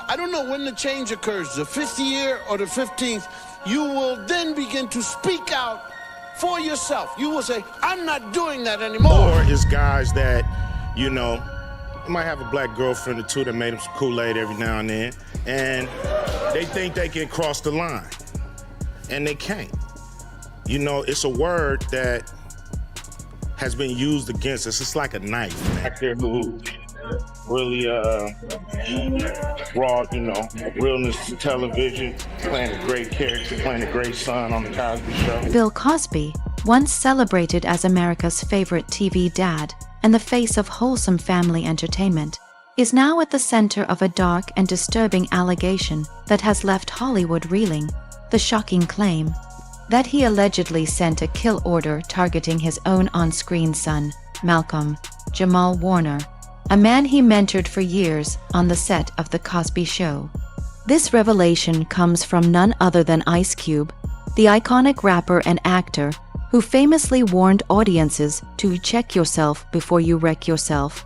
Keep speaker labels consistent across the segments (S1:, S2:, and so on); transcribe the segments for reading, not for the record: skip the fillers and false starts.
S1: I don't know when the change occurs, the 50th year or the 15th, you will then begin to speak out for yourself. You will say, I'm not doing that anymore.
S2: Or it's guys that, you know, might have a black girlfriend or two that made them some Kool-Aid every now and then, and they think they can cross the line, and they can't. You know, it's a word that has been used against us. It's like a knife. Actor who really brought, you know, realness to television, playing a great character, playing a great son on the Cosby Show.
S3: Bill Cosby, once celebrated as America's favorite TV dad and the face of wholesome family entertainment, is now at the center of a dark and disturbing allegation that has left Hollywood reeling. The shocking claim that he allegedly sent a kill order targeting his own on-screen son, Malcolm-Jamal Warner, a man he mentored for years on the set of The Cosby Show. This revelation comes from none other than Ice Cube, the iconic rapper and actor who famously warned audiences to check yourself before you wreck yourself,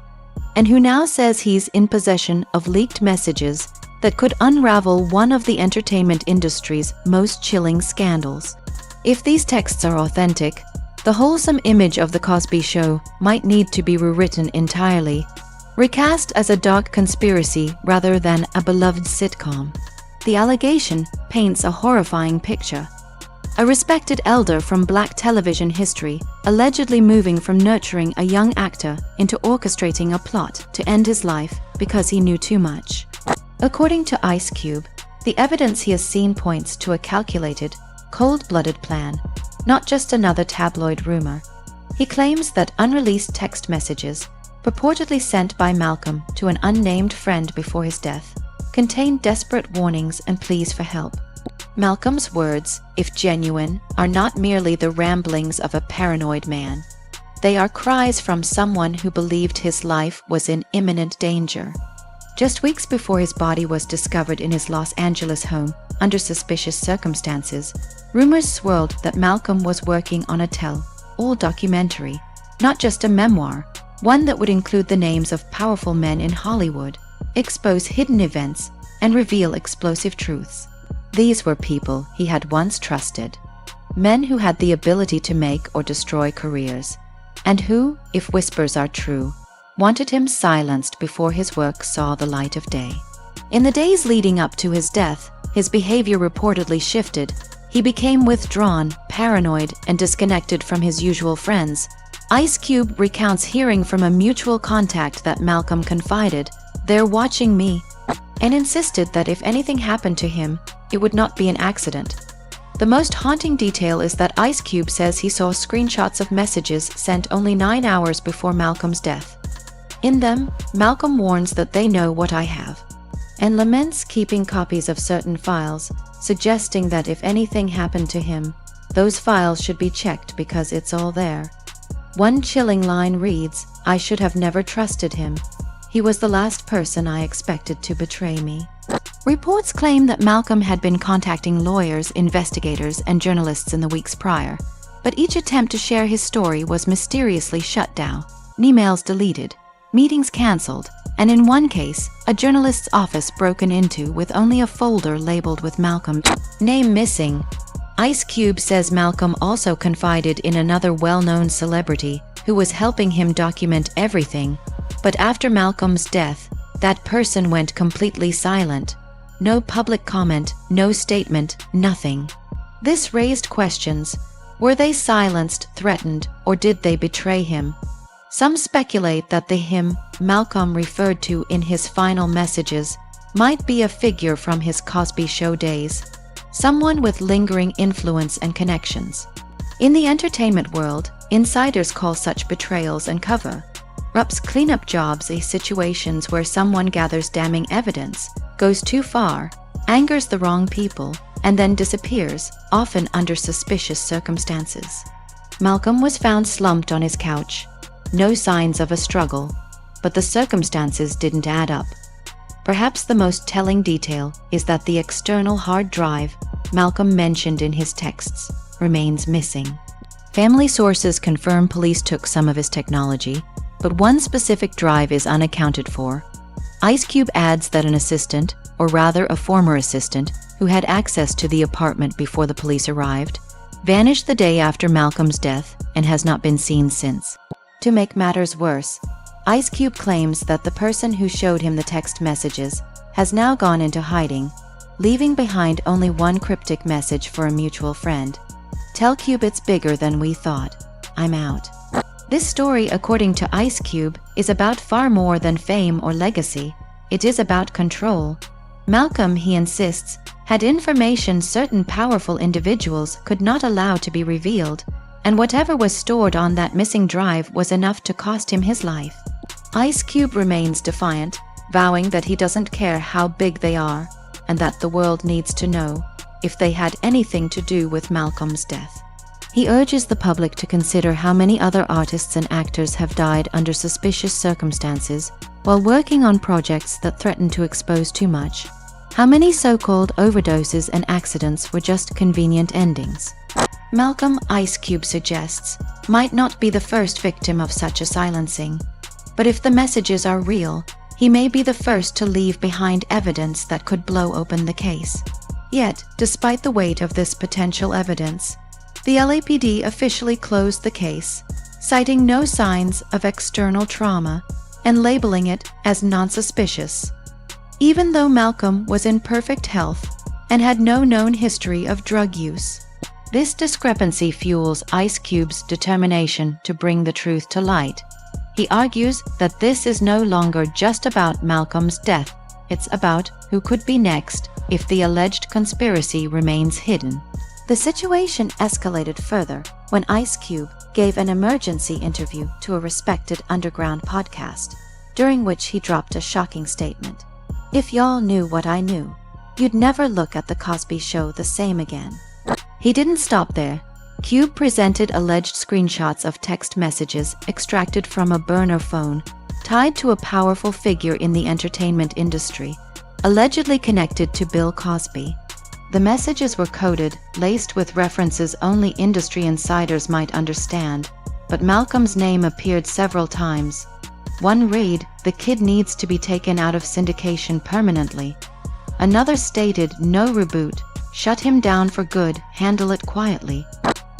S3: and who now says he's in possession of leaked messages that could unravel one of the entertainment industry's most chilling scandals. If these texts are authentic, the wholesome image of The Cosby Show might need to be rewritten entirely, recast as a dark conspiracy rather than a beloved sitcom. The allegation paints a horrifying picture. A respected elder from black television history allegedly moving from nurturing a young actor into orchestrating a plot to end his life because he knew too much. According to Ice Cube, the evidence he has seen points to a calculated, cold-blooded plan, not just another tabloid rumor. He claims that unreleased text messages, purportedly sent by Malcolm to an unnamed friend before his death, contain desperate warnings and pleas for help. Malcolm's words, if genuine, are not merely the ramblings of a paranoid man. They are cries from someone who believed his life was in imminent danger. Just weeks before his body was discovered in his Los Angeles home under suspicious circumstances, rumors swirled that Malcolm was working on a tell-all documentary, not just a memoir, one that would include the names of powerful men in Hollywood, expose hidden events, and reveal explosive truths. These were people he had once trusted, men who had the ability to make or destroy careers, and who, if whispers are true, wanted him silenced before his work saw the light of day. In the days leading up to his death, his behavior reportedly shifted. He became withdrawn, paranoid, and disconnected from his usual friends. Ice Cube recounts hearing from a mutual contact that Malcolm confided, "They're watching me," and insisted that if anything happened to him, it would not be an accident. The most haunting detail is that Ice Cube says he saw screenshots of messages sent only 9 hours before Malcolm's death. In them, Malcolm warns that they know what I have, and laments keeping copies of certain files, suggesting that if anything happened to him, those files should be checked because it's all there. One chilling line reads, "I should have never trusted him. He was the last person I expected to betray me." Reports claim that Malcolm had been contacting lawyers, investigators, and journalists in the weeks prior, but each attempt to share his story was mysteriously shut down, emails deleted, meetings cancelled, and in one case, a journalist's office broken into with only a folder labeled with Malcolm's name missing. Ice Cube says Malcolm also confided in another well-known celebrity who was helping him document everything, but after Malcolm's death, that person went completely silent. No public comment, no statement, nothing. This raised questions. Were they silenced, threatened, or did they betray him? Some speculate that the him Malcolm referred to in his final messages might be a figure from his Cosby Show days, someone with lingering influence and connections. In the entertainment world, insiders call such betrayals and cover-ups cleanup jobs, situations where someone gathers damning evidence, goes too far, angers the wrong people, and then disappears, often under suspicious circumstances. Malcolm was found slumped on his couch. No signs of a struggle, but the circumstances didn't add up. Perhaps the most telling detail is that the external hard drive Malcolm mentioned in his texts remains missing. Family sources confirm police took some of his technology, but one specific drive is unaccounted for. Ice Cube adds that an assistant, or rather a former assistant, who had access to the apartment before the police arrived, vanished the day after Malcolm's death and has not been seen since. To make matters worse, Ice Cube claims that the person who showed him the text messages has now gone into hiding, leaving behind only one cryptic message for a mutual friend. "Tell Cube it's bigger than we thought. I'm out." This story, according to Ice Cube, is about far more than fame or legacy. It is about control. Malcolm, he insists, had information certain powerful individuals could not allow to be revealed, and whatever was stored on that missing drive was enough to cost him his life. Ice Cube remains defiant, vowing that he doesn't care how big they are, and that the world needs to know if they had anything to do with Malcolm's death. He urges the public to consider how many other artists and actors have died under suspicious circumstances while working on projects that threaten to expose too much. How many so-called overdoses and accidents were just convenient endings? Malcolm, Ice Cube suggests, might not be the first victim of such a silencing. But if the messages are real, he may be the first to leave behind evidence that could blow open the case. Yet, despite the weight of this potential evidence, the LAPD officially closed the case, citing no signs of external trauma and labeling it as non-suspicious. Even though Malcolm was in perfect health and had no known history of drug use. This discrepancy fuels Ice Cube's determination to bring the truth to light. He argues that this is no longer just about Malcolm's death, it's about who could be next if the alleged conspiracy remains hidden. The situation escalated further when Ice Cube gave an emergency interview to a respected underground podcast, during which he dropped a shocking statement. "If y'all knew what I knew, you'd never look at the Cosby Show the same again." He didn't stop there. Cube presented alleged screenshots of text messages extracted from a burner phone tied to a powerful figure in the entertainment industry, allegedly connected to Bill Cosby. The messages were coded, laced with references only industry insiders might understand, but Malcolm's name appeared several times. One read, "The kid needs to be taken out of syndication permanently." Another stated, "No reboot, shut him down for good, handle it quietly."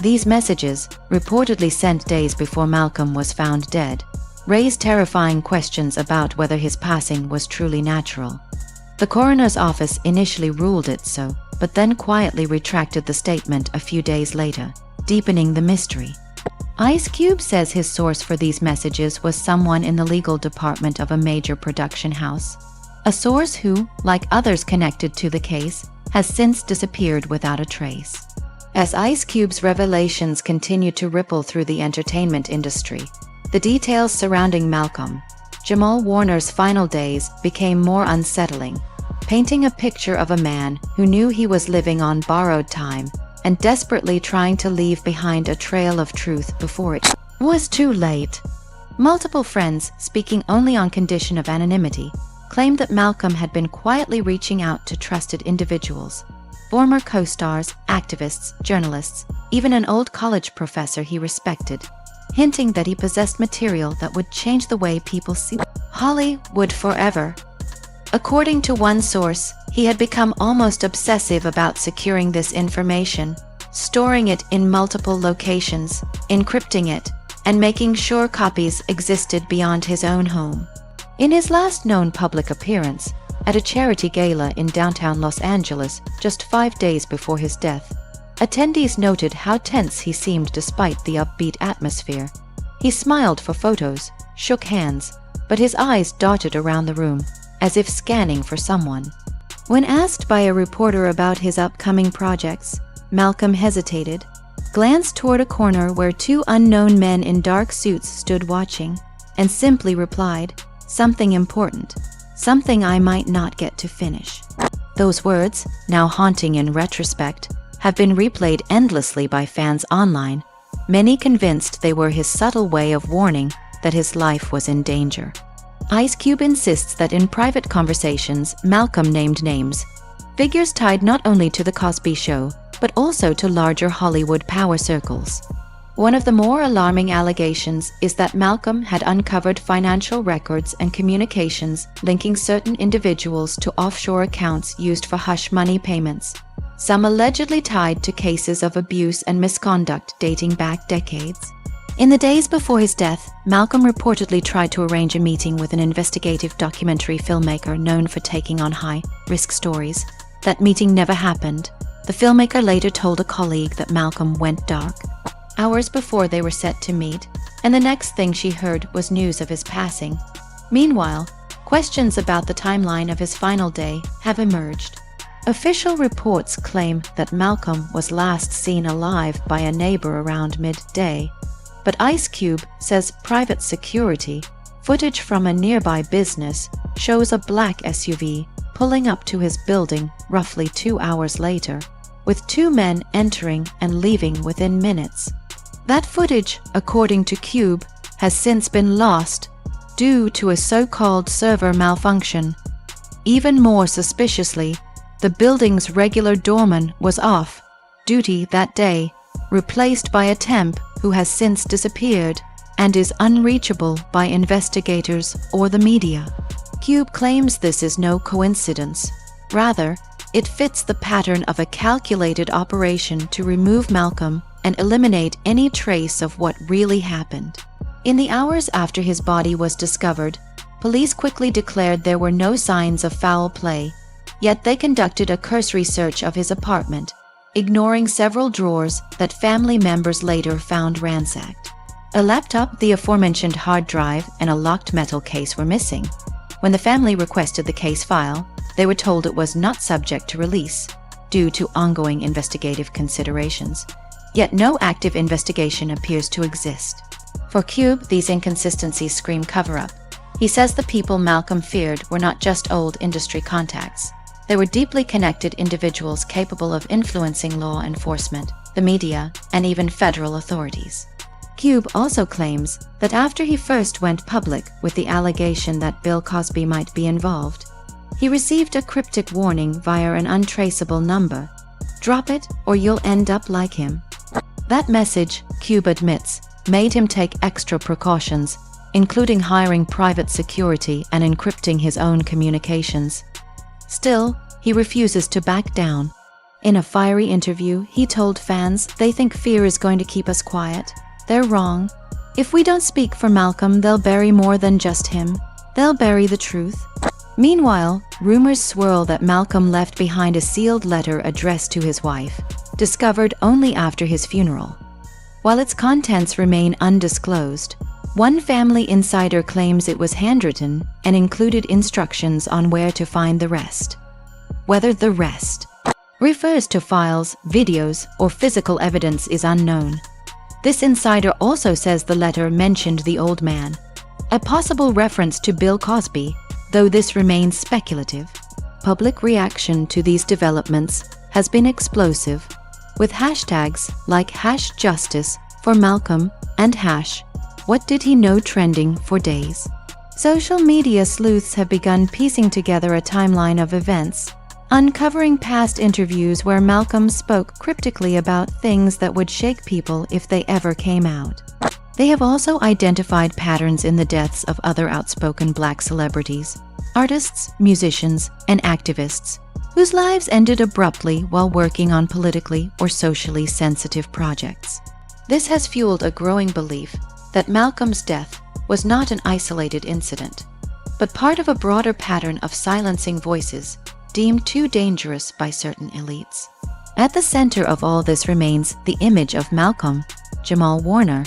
S3: These messages, reportedly sent days before Malcolm was found dead, raised terrifying questions about whether his passing was truly natural. The coroner's office initially ruled it so, but then quietly retracted the statement a few days later, deepening the mystery. Ice Cube says his source for these messages was someone in the legal department of a major production house. A source who, like others connected to the case, has since disappeared without a trace. As Ice Cube's revelations continue to ripple through the entertainment industry, the details surrounding Malcolm-Jamal Warner's final days became more unsettling, painting a picture of a man who knew he was living on borrowed time and desperately trying to leave behind a trail of truth before it was too late. Multiple friends, speaking only on condition of anonymity, claimed that Malcolm had been quietly reaching out to trusted individuals, former co-stars, activists, journalists, even an old college professor he respected, hinting that he possessed material that would change the way people see Hollywood forever. According to one source, he had become almost obsessive about securing this information, storing it in multiple locations, encrypting it, and making sure copies existed beyond his own home. In his last known public appearance, at a charity gala in downtown Los Angeles just 5 days before his death, attendees noted how tense he seemed despite the upbeat atmosphere. He smiled for photos, shook hands, but his eyes darted around the room, as if scanning for someone. When asked by a reporter about his upcoming projects, Malcolm hesitated, glanced toward a corner where 2 unknown men in dark suits stood watching, and simply replied, "Something important. Something I might not get to finish." Those words, now haunting in retrospect, have been replayed endlessly by fans online, many convinced they were his subtle way of warning that his life was in danger. Ice Cube insists that in private conversations, Malcolm named names, figures tied not only to the Cosby Show, but also to larger Hollywood power circles. One of the more alarming allegations is that Malcolm had uncovered financial records and communications linking certain individuals to offshore accounts used for hush money payments, some allegedly tied to cases of abuse and misconduct dating back decades. In the days before his death, Malcolm reportedly tried to arrange a meeting with an investigative documentary filmmaker known for taking on high-risk stories. That meeting never happened. The filmmaker later told a colleague that Malcolm went dark hours before they were set to meet, and the next thing she heard was news of his passing. Meanwhile, questions about the timeline of his final day have emerged. Official reports claim that Malcolm was last seen alive by a neighbor around midday, but Ice Cube says private security footage from a nearby business shows a black SUV pulling up to his building roughly 2 hours later, with 2 men entering and leaving within minutes. That footage, according to Cube, has since been lost due to a so-called server malfunction. Even more suspiciously, the building's regular doorman was off duty that day, replaced by a temp who has since disappeared and is unreachable by investigators or the media. Cube claims this is no coincidence. Rather, it fits the pattern of a calculated operation to remove Malcolm and eliminate any trace of what really happened. In the hours after his body was discovered, police quickly declared there were no signs of foul play, yet they conducted a cursory search of his apartment, ignoring several drawers that family members later found ransacked. A laptop, the aforementioned hard drive, and a locked metal case were missing. When the family requested the case file, they were told it was not subject to release due to ongoing investigative considerations. Yet no active investigation appears to exist. For Cube, these inconsistencies scream cover-up. He says the people Malcolm feared were not just old industry contacts. They were deeply connected individuals capable of influencing law enforcement, the media, and even federal authorities. Cube also claims that after he first went public with the allegation that Bill Cosby might be involved, he received a cryptic warning via an untraceable number. Drop it or you'll end up like him. That message, Cube admits, made him take extra precautions, including hiring private security and encrypting his own communications. Still, he refuses to back down. In a fiery interview, he told fans they think fear is going to keep us quiet. They're wrong. If we don't speak for Malcolm, they'll bury more than just him. They'll bury the truth. Meanwhile, rumors swirl that Malcolm left behind a sealed letter addressed to his wife, discovered only after his funeral. While its contents remain undisclosed, one family insider claims it was handwritten and included instructions on where to find the rest. Whether the rest refers to files, videos, or physical evidence is unknown. This insider also says the letter mentioned the old man, a possible reference to Bill Cosby, though this remains speculative. Public reaction to these developments has been explosive, with hashtags like #Justice for Malcolm and #What Did He Know trending for days. Social media sleuths have begun piecing together a timeline of events, uncovering past interviews where Malcolm spoke cryptically about things that would shake people if they ever came out. They have also identified patterns in the deaths of other outspoken black celebrities, artists, musicians, and activists, whose lives ended abruptly while working on politically or socially sensitive projects. This has fueled a growing belief that Malcolm's death was not an isolated incident, but part of a broader pattern of silencing voices deemed too dangerous by certain elites. At the center of all this remains the image of Malcolm-Jamal Warner,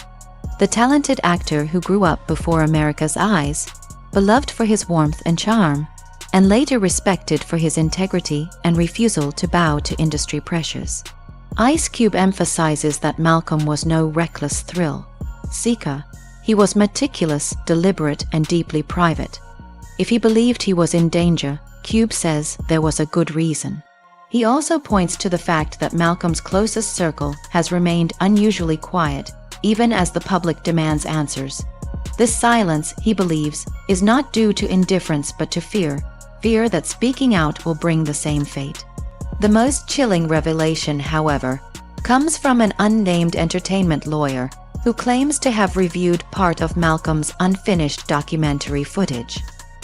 S3: the talented actor who grew up before America's eyes, beloved for his warmth and charm, and later respected for his integrity and refusal to bow to industry pressures. Ice Cube emphasizes that Malcolm was no reckless thrill seeker. He was meticulous, deliberate, and deeply private. If he believed he was in danger, Cube says there was a good reason. He also points to the fact that Malcolm's closest circle has remained unusually quiet, even as the public demands answers. This silence, he believes, is not due to indifference but to fear that speaking out will bring the same fate. The most chilling revelation, however, comes from an unnamed entertainment lawyer who claims to have reviewed part of Malcolm's unfinished documentary footage.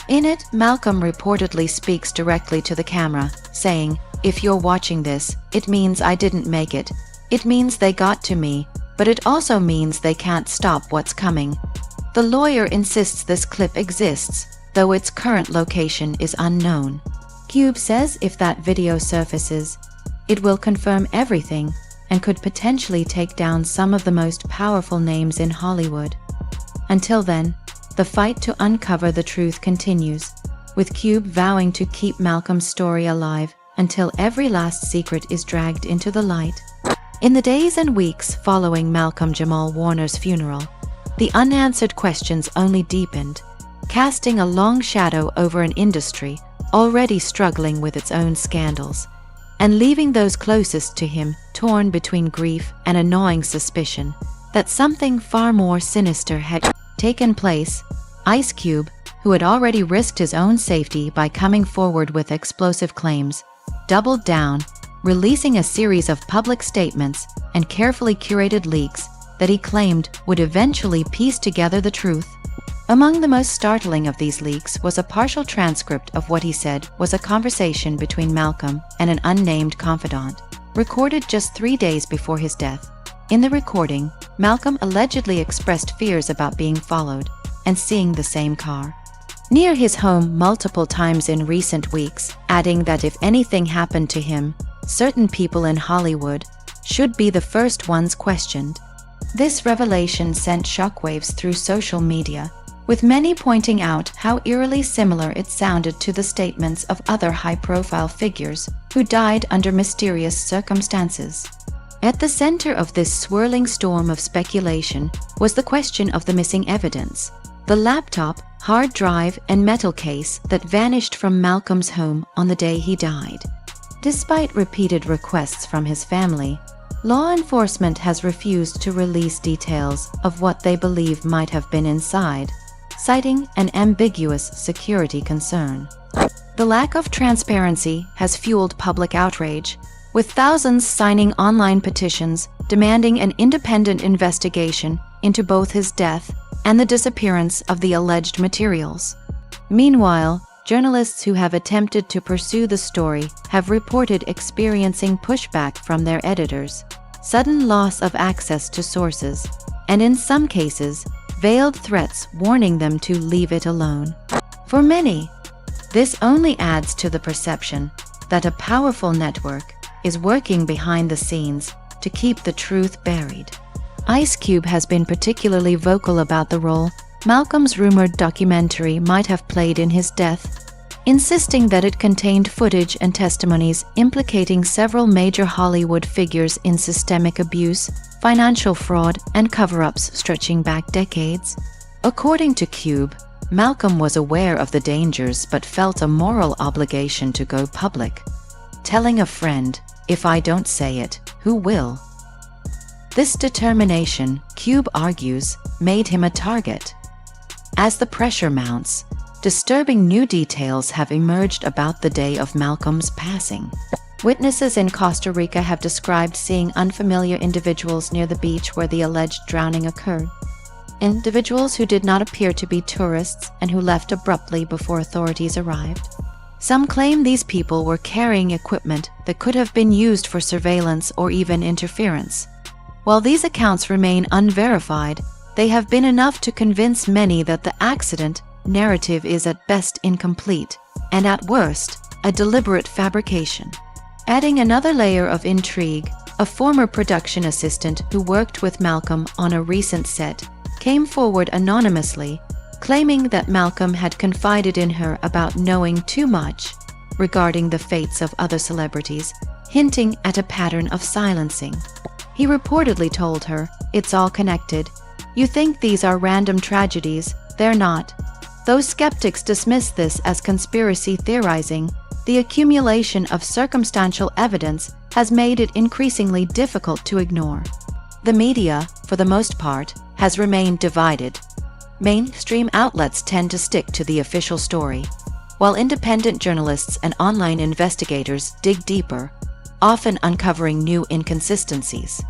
S3: In it, Malcolm reportedly speaks directly to the camera, saying, "If you're watching this, it means I didn't make it. It means they got to me, but it also means they can't stop what's coming." The lawyer insists this clip exists, though its current location is unknown. Cube says if that video surfaces, it will confirm everything and could potentially take down some of the most powerful names in Hollywood. Until then, the fight to uncover the truth continues, with Cube vowing to keep Malcolm's story alive until every last secret is dragged into the light. In the days and weeks following Malcolm-Jamal Warner's funeral, the unanswered questions only deepened, casting a long shadow over an industry already struggling with its own scandals, and leaving those closest to him torn between grief and a gnawing suspicion that something far more sinister had taken place. Ice Cube, who had already risked his own safety by coming forward with explosive claims, doubled down, releasing a series of public statements and carefully curated leaks that he claimed would eventually piece together the truth. Among the most startling of these leaks was a partial transcript of what he said was a conversation between Malcolm and an unnamed confidant, recorded just 3 days before his death. In the recording, Malcolm allegedly expressed fears about being followed and seeing the same car near his home multiple times in recent weeks, adding that if anything happened to him, certain people in Hollywood should be the first ones questioned. This revelation sent shockwaves through social media, with many pointing out how eerily similar it sounded to the statements of other high-profile figures who died under mysterious circumstances. At the center of this swirling storm of speculation was the question of the missing evidence, the laptop, hard drive, and metal case that vanished from Malcolm's home on the day he died. Despite repeated requests from his family, law enforcement has refused to release details of what they believe might have been inside, citing an ambiguous security concern. The lack of transparency has fueled public outrage, with thousands signing online petitions demanding an independent investigation into both his death and the disappearance of the alleged materials. Meanwhile, journalists who have attempted to pursue the story have reported experiencing pushback from their editors, sudden loss of access to sources, and in some cases, veiled threats warning them to leave it alone. For many, this only adds to the perception that a powerful network is working behind the scenes to keep the truth buried. Ice Cube has been particularly vocal about the role Malcolm's rumored documentary might have played in his death, insisting that it contained footage and testimonies implicating several major Hollywood figures in systemic abuse, financial fraud, and cover-ups stretching back decades. According to Cube, Malcolm was aware of the dangers but felt a moral obligation to go public, telling a friend, "If I don't say it, who will?" This determination, Cube argues, made him a target. As the pressure mounts, disturbing new details have emerged about the day of Malcolm's passing. Witnesses in Costa Rica have described seeing unfamiliar individuals near the beach where the alleged drowning occurred. Individuals who did not appear to be tourists and who left abruptly before authorities arrived. Some claim these people were carrying equipment that could have been used for surveillance or even interference. While these accounts remain unverified, they have been enough to convince many that the accident narrative is at best incomplete, and at worst, a deliberate fabrication. Adding another layer of intrigue, a former production assistant who worked with Malcolm on a recent set came forward anonymously, claiming that Malcolm had confided in her about knowing too much regarding the fates of other celebrities, hinting at a pattern of silencing. He reportedly told her, "It's all connected. You think these are random tragedies, they're not." Though skeptics dismiss this as conspiracy theorizing, the accumulation of circumstantial evidence has made it increasingly difficult to ignore. The media, for the most part, has remained divided. Mainstream outlets tend to stick to the official story, while independent journalists and online investigators dig deeper, often uncovering new inconsistencies.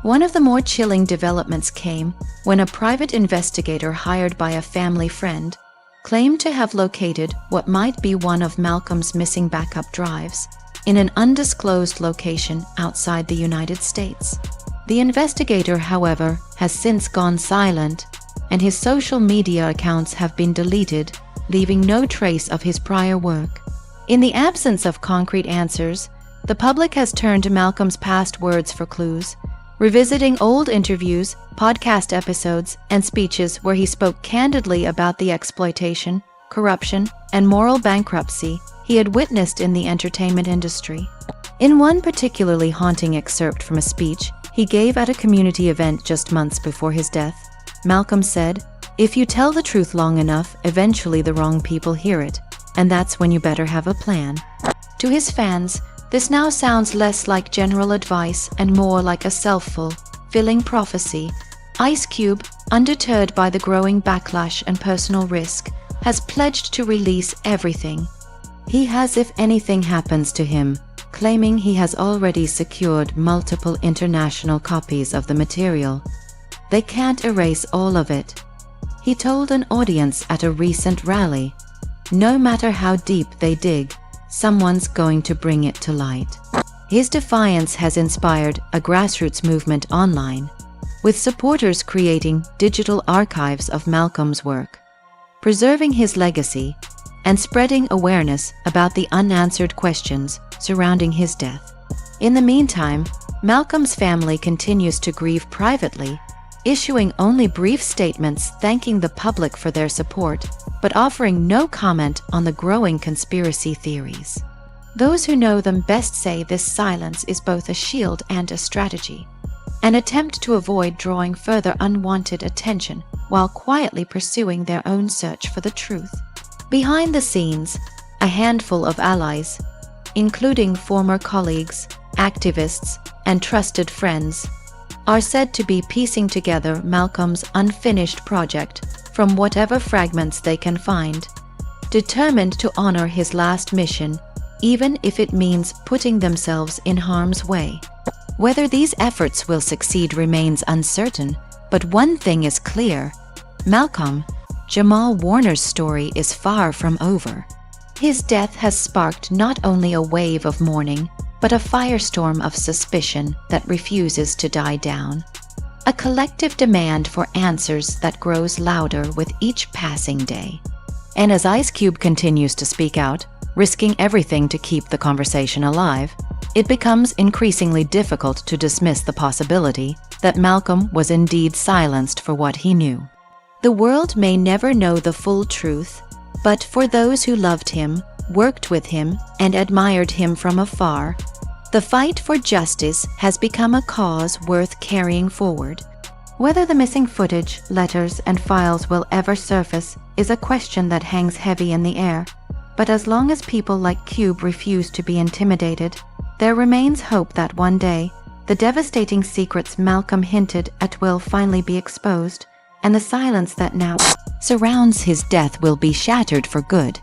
S3: One of the more chilling developments came when a private investigator hired by a family friend claimed to have located what might be one of Malcolm's missing backup drives in an undisclosed location outside the United States. The investigator, however, has since gone silent, and his social media accounts have been deleted, leaving no trace of his prior work. In the absence of concrete answers, the public has turned to Malcolm's past words for clues, revisiting old interviews, podcast episodes, and speeches where he spoke candidly about the exploitation, corruption, and moral bankruptcy he had witnessed in the entertainment industry. In one particularly haunting excerpt from a speech he gave at a community event just months before his death, Malcolm said, "If you tell the truth long enough, eventually the wrong people hear it, and that's when you better have a plan." To his fans, this now sounds less like general advice and more like a self-fulfilling prophecy. Ice Cube, undeterred by the growing backlash and personal risk, has pledged to release everything. He has, if anything happens to him, claiming he has already secured multiple international copies of the material. They can't erase all of it. He told an audience at a recent rally, "No matter how deep they dig, someone's going to bring it to light." His defiance has inspired a grassroots movement online, with supporters creating digital archives of Malcolm's work, preserving his legacy, and spreading awareness about the unanswered questions surrounding his death. In the meantime, Malcolm's family continues to grieve privately, issuing only brief statements thanking the public for their support, but offering no comment on the growing conspiracy theories. Those who know them best say this silence is both a shield and a strategy, an attempt to avoid drawing further unwanted attention while quietly pursuing their own search for the truth. Behind the scenes, a handful of allies, including former colleagues, activists, and trusted friends, are said to be piecing together Malcolm's unfinished project from whatever fragments they can find, determined to honor his last mission, even if it means putting themselves in harm's way. Whether these efforts will succeed remains uncertain, but one thing is clear: Malcolm-Jamal Warner's story is far from over. His death has sparked not only a wave of mourning, but a firestorm of suspicion that refuses to die down. A collective demand for answers that grows louder with each passing day. And as Ice Cube continues to speak out, risking everything to keep the conversation alive, it becomes increasingly difficult to dismiss the possibility that Malcolm was indeed silenced for what he knew. The world may never know the full truth, but for those who loved him, worked with him, and admired him from afar, the fight for justice has become a cause worth carrying forward. Whether the missing footage, letters, and files will ever surface is a question that hangs heavy in the air, but as long as people like Cube refuse to be intimidated, there remains hope that one day, the devastating secrets Malcolm hinted at will finally be exposed, and the silence that now surrounds his death will be shattered for good.